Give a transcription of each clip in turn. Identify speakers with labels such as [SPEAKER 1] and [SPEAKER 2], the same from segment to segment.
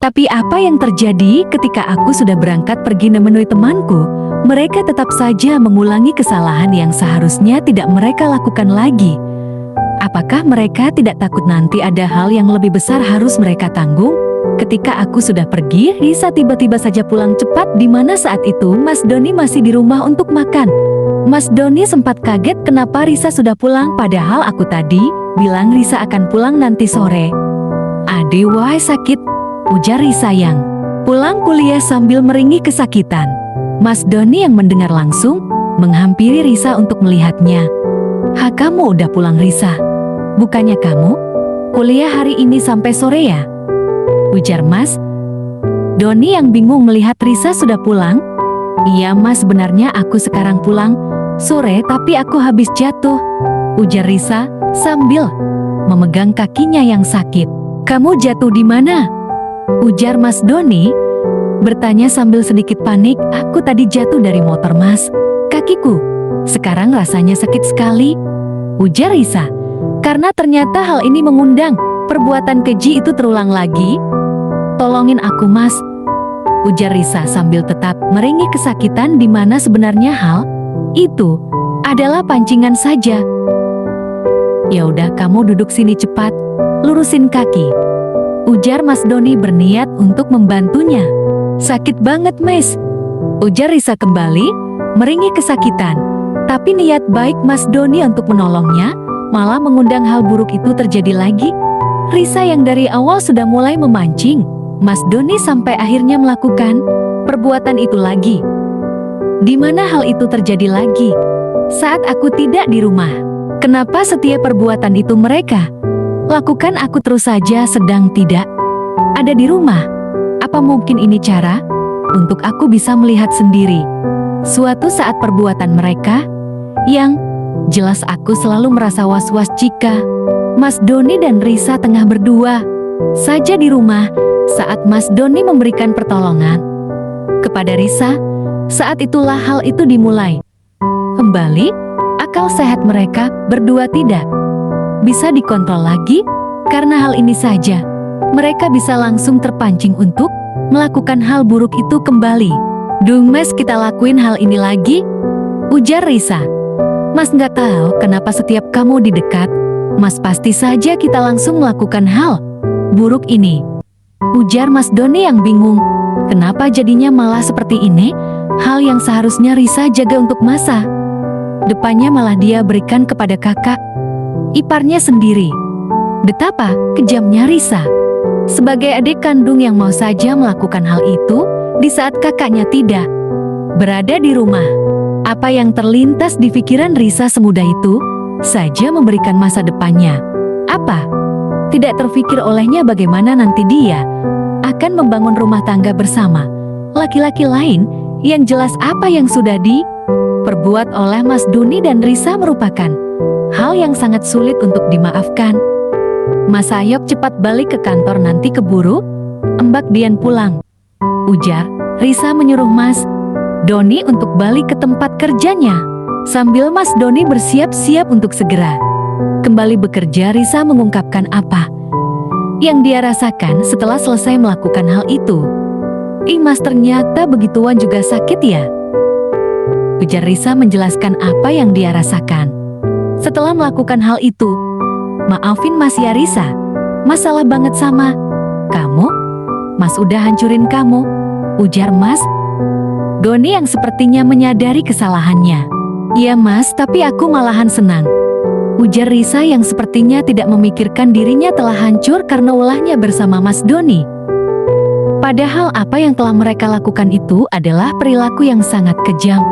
[SPEAKER 1] Tapi apa yang terjadi ketika aku sudah berangkat pergi menemui temanku? Mereka tetap saja mengulangi kesalahan yang seharusnya tidak mereka lakukan lagi. Apakah mereka tidak takut nanti ada hal yang lebih besar harus mereka tanggung? Ketika aku sudah pergi, Risa tiba-tiba saja pulang cepat, di mana saat itu Mas Doni masih di rumah untuk makan. Mas Doni sempat kaget kenapa Risa sudah pulang, padahal aku tadi bilang Risa akan pulang nanti sore. "Ade wah sakit," ujar Risa yang pulang kuliah sambil meringis kesakitan. Mas Doni yang mendengar langsung menghampiri Risa untuk melihatnya. Kamu udah pulang Risa? Bukannya kamu kuliah hari ini sampai sore ya?" ujar Mas Doni yang bingung melihat Risa sudah pulang. "Iya Mas, sebenarnya aku sekarang pulang sore tapi aku habis jatuh," ujar Risa sambil memegang kakinya yang sakit. "Kamu jatuh di mana?" ujar Mas Doni bertanya sambil sedikit panik. "Aku tadi jatuh dari motor Mas. Kakiku sekarang rasanya sakit sekali," ujar Risa. Karena ternyata hal ini mengundang perbuatan keji itu terulang lagi. "Tolongin aku Mas," ujar Risa sambil tetap meringis kesakitan, di mana sebenarnya hal itu adalah pancingan saja. "Ya udah, kamu duduk sini cepat, lurusin kaki," ujar Mas Doni berniat untuk membantunya. "Sakit banget Mas," ujar Risa kembali meringis kesakitan. Tapi niat baik Mas Doni untuk menolongnya malah mengundang hal buruk itu terjadi lagi. Risa yang dari awal sudah mulai memancing Mas Doni sampai akhirnya melakukan perbuatan itu lagi. Di mana hal itu terjadi lagi saat aku tidak di rumah? Kenapa setiap perbuatan itu mereka lakukan aku terus saja sedang tidak ada di rumah? Apa mungkin ini cara untuk aku bisa melihat sendiri suatu saat perbuatan mereka? Yang jelas aku selalu merasa was-was jika Mas Doni dan Risa tengah berdua saja di rumah saat Mas Doni memberikan pertolongan kepada Risa. Saat itulah hal itu dimulai. Kembali, akal sehat mereka berdua tidak bisa dikontrol lagi. Karena hal ini saja, mereka bisa langsung terpancing untuk melakukan hal buruk itu kembali. "Duh Mas, kita lakuin hal ini lagi," ujar Risa. "Mas nggak tahu kenapa setiap kamu di dekat Mas pasti saja kita langsung melakukan hal buruk ini," ujar Mas Doni yang bingung. Kenapa jadinya malah seperti ini? Hal yang seharusnya Risa jaga untuk masa depannya malah dia berikan kepada kakak iparnya sendiri. Betapa kejamnya Risa sebagai adik kandung yang mau saja melakukan hal itu di saat kakaknya tidak berada di rumah. Apa yang terlintas di pikiran Risa semudah itu saja memberikan masa depannya? Apa tidak terfikir olehnya bagaimana nanti dia akan membangun rumah tangga bersama laki-laki lain? Yang jelas apa yang sudah diperbuat oleh Mas Doni dan Risa merupakan hal yang sangat sulit untuk dimaafkan. "Mas Ayop cepat balik ke kantor, nanti keburu Mbak Dian pulang," ujar Risa menyuruh Mas Doni untuk balik ke tempat kerjanya. Sambil Mas Doni bersiap-siap untuk segera kembali bekerja, Risa mengungkapkan apa yang dia rasakan setelah selesai melakukan hal itu. Mas, ternyata begituan juga sakit ya?" ujar Risa menjelaskan apa yang dia rasakan setelah melakukan hal itu. "Maafin Mas ya Risa, Mas salah banget sama kamu. Mas udah hancurin kamu," ujar Mas Doni yang sepertinya menyadari kesalahannya. "Iya Mas, tapi aku malahan senang," ujar Risa yang sepertinya tidak memikirkan dirinya telah hancur karena ulahnya bersama Mas Doni. Padahal apa yang telah mereka lakukan itu adalah perilaku yang sangat kejam.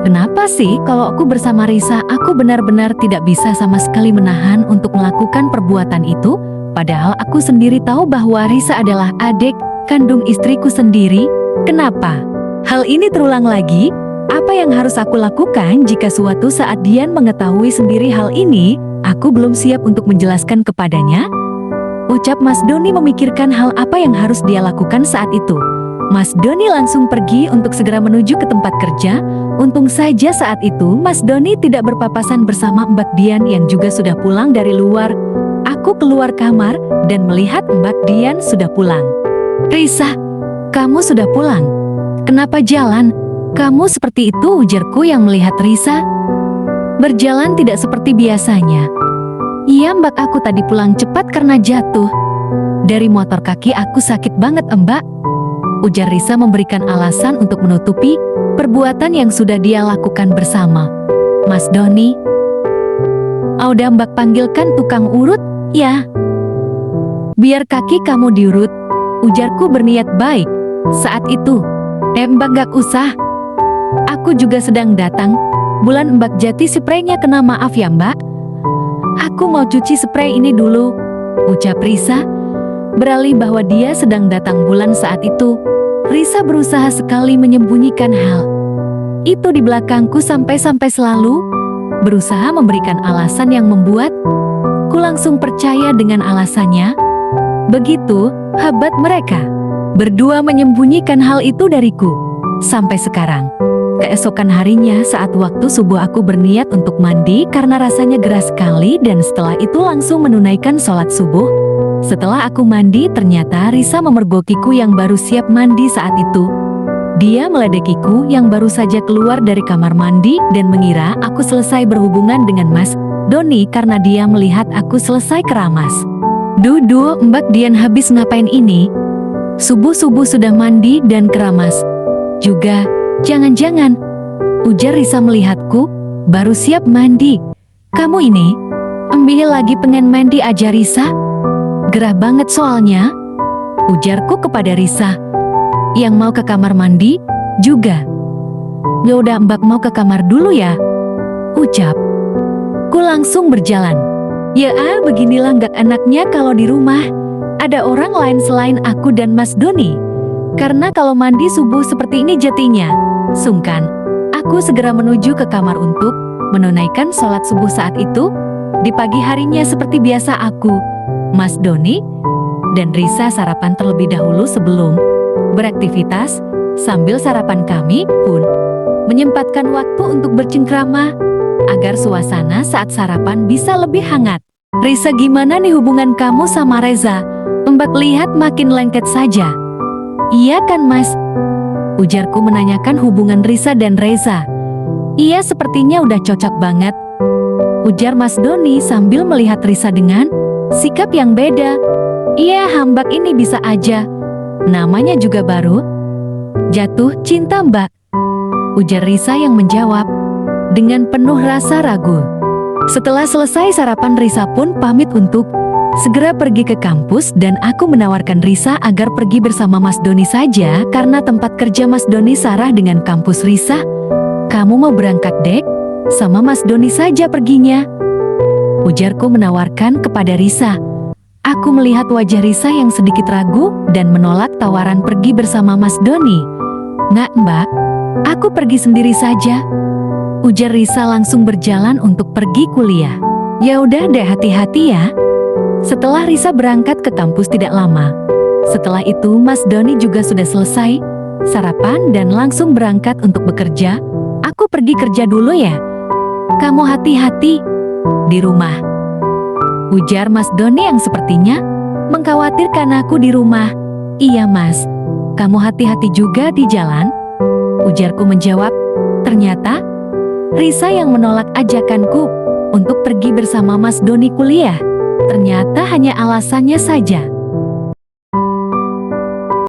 [SPEAKER 1] Kenapa sih kalau aku bersama Risa aku benar-benar tidak bisa sama sekali menahan untuk melakukan perbuatan itu? Padahal aku sendiri tahu bahwa Risa adalah adik kandung istriku sendiri. Kenapa hal ini terulang lagi? Apa yang harus aku lakukan jika suatu saat Dian mengetahui sendiri hal ini? Aku belum siap untuk menjelaskan kepadanya," ucap Mas Doni memikirkan hal apa yang harus dia lakukan saat itu. Mas Doni langsung pergi untuk segera menuju ke tempat kerja. Untung saja saat itu Mas Doni tidak berpapasan bersama Mbak Dian yang juga sudah pulang dari luar. Aku keluar kamar dan melihat Mbak Dian sudah pulang. Risa, kamu sudah pulang. Kenapa jalan? Kamu seperti itu, ujarku yang melihat Risa. Berjalan tidak seperti biasanya. Iya mbak, aku tadi pulang cepat karena jatuh. Dari motor kaki aku sakit banget mbak, ujar Risa memberikan alasan untuk menutupi perbuatan yang sudah dia lakukan bersama Mas Doni. Udah mbak, panggilkan tukang urut, ya. Biar kaki kamu diurut, ujarku berniat baik. Saat itu, mbak gak usah. Aku juga sedang datang. Bulan mbak jati spraynya kena, maaf ya mbak. Aku mau cuci spray ini dulu, ucap Risa. Beralih bahwa dia sedang datang bulan saat itu, Risa berusaha sekali menyembunyikan hal itu di belakangku sampai selalu berusaha memberikan alasan yang membuat ku langsung percaya dengan alasannya. Begitu hebat mereka berdua menyembunyikan hal itu dariku sampai sekarang. Keesokan harinya saat waktu subuh aku berniat untuk mandi karena rasanya gerah sekali, dan setelah itu langsung menunaikan sholat subuh. Setelah aku mandi, ternyata Risa memergokiku yang baru siap mandi saat itu. Dia meledekiku yang baru saja keluar dari kamar mandi dan mengira aku selesai berhubungan dengan Mas Doni karena dia melihat aku selesai keramas. Duh, mbak Dian habis ngapain ini? Subuh-subuh sudah mandi dan keramas juga. Jangan-jangan, ujar Risa melihatku, baru siap mandi. Kamu ini, lagi pengen mandi aja Risa? Gerah banget soalnya, ujarku kepada Risa, yang mau ke kamar mandi juga. Ya udah mbak, mau ke kamar dulu ya, ucap. Ku langsung berjalan. Ya beginilah gak enaknya kalau di rumah ada orang lain selain aku dan Mas Doni. Karena kalau mandi subuh seperti ini jatinya sungkan. Aku segera menuju ke kamar untuk menunaikan sholat subuh saat itu. Di pagi harinya seperti biasa aku, Mas Doni, dan Risa sarapan terlebih dahulu sebelum beraktivitas. Sambil sarapan kami pun menyempatkan waktu untuk bercengkrama agar suasana saat sarapan bisa lebih hangat. Risa, gimana nih hubungan kamu sama Reza? Mbak lihat makin lengket saja. Iya kan mas? Ujarku menanyakan hubungan Risa dan Reza. Iya, sepertinya udah cocok banget, ujar Mas Doni sambil melihat Risa dengan sikap yang beda. Iya mbak, ini bisa aja. Namanya juga baru jatuh cinta mbak, ujar Risa yang menjawab dengan penuh rasa ragu. Setelah selesai sarapan, Risa pun pamit untuk segera pergi ke kampus dan aku menawarkan Risa agar pergi bersama Mas Doni saja karena tempat kerja Mas Doni sarah dengan kampus Risa. Kamu mau berangkat dek? Sama Mas Doni saja perginya, ujarku menawarkan kepada Risa. Aku melihat wajah Risa yang sedikit ragu dan menolak tawaran pergi bersama Mas Doni. Nggak mbak, aku pergi sendiri saja, ujar Risa langsung berjalan untuk pergi kuliah. Ya udah deh, hati-hati ya. Setelah Risa berangkat ke kampus tidak lama, setelah itu Mas Doni juga sudah selesai sarapan dan langsung berangkat untuk bekerja. Aku pergi kerja dulu ya. Kamu hati-hati di rumah, ujar Mas Doni yang sepertinya mengkhawatirkan aku di rumah. Iya mas, kamu hati-hati juga di jalan, ujarku menjawab. Ternyata Risa yang menolak ajakanku untuk pergi bersama Mas Doni kuliah. Ternyata hanya alasannya saja.